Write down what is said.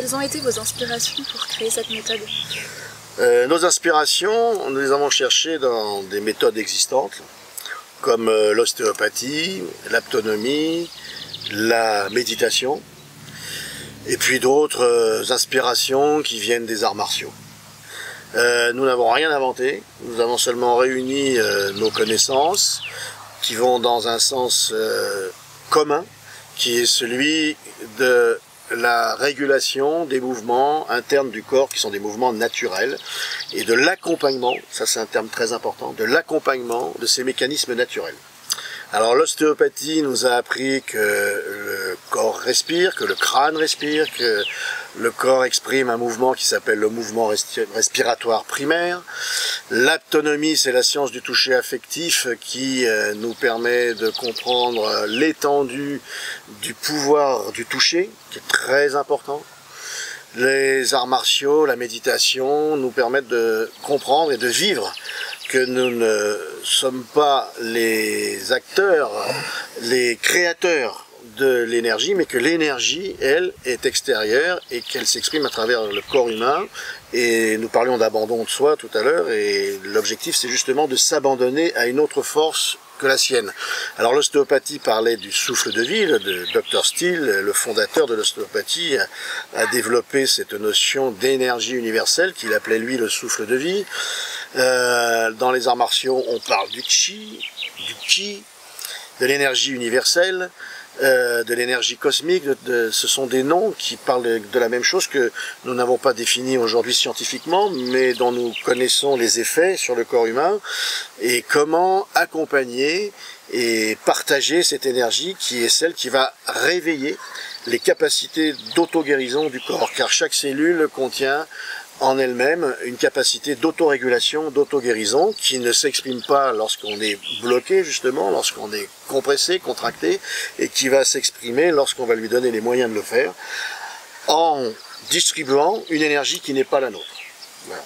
Quelles ont été vos inspirations pour créer cette méthode? Nos inspirations, nous les avons cherchées dans des méthodes existantes, comme l'ostéopathie, l'aptonomie, la méditation, et puis d'autres inspirations qui viennent des arts martiaux. Nous n'avons rien inventé, nous avons seulement réuni nos connaissances qui vont dans un sens commun, qui est celui de la régulation des mouvements internes du corps qui sont des mouvements naturels et de l'accompagnement, ça c'est un terme très important, de l'accompagnement de ces mécanismes naturels. Alors l'ostéopathie nous a appris que le corps respire, que le crâne respire, que le corps exprime un mouvement qui s'appelle le mouvement respiratoire primaire. L'aptonomie, c'est la science du toucher affectif qui nous permet de comprendre l'étendue du pouvoir du toucher, qui est très important. Les arts martiaux, la méditation nous permettent de comprendre et de vivre que nous ne sommes pas les acteurs, les créateurs de l'énergie, mais que l'énergie, elle, est extérieure et qu'elle s'exprime à travers le corps humain. Et nous parlions d'abandon de soi tout à l'heure, et l'objectif c'est justement de s'abandonner à une autre force que la sienne. Alors l'ostéopathie parlait du souffle de vie, de Dr Steele, le fondateur de l'ostéopathie, a développé cette notion d'énergie universelle qu'il appelait lui le souffle de vie. Dans les arts martiaux, on parle du chi, de l'énergie universelle, de l'énergie cosmique, ce sont des noms qui parlent de la même chose que nous n'avons pas défini aujourd'hui scientifiquement, mais dont nous connaissons les effets sur le corps humain et comment accompagner et partager cette énergie qui est celle qui va réveiller les capacités d'auto-guérison du corps, car chaque cellule contient en elle-même une capacité d'autorégulation, d'auto-guérison qui ne s'exprime pas lorsqu'on est bloqué justement, lorsqu'on est compressé, contracté, et qui va s'exprimer lorsqu'on va lui donner les moyens de le faire en distribuant une énergie qui n'est pas la nôtre. Voilà.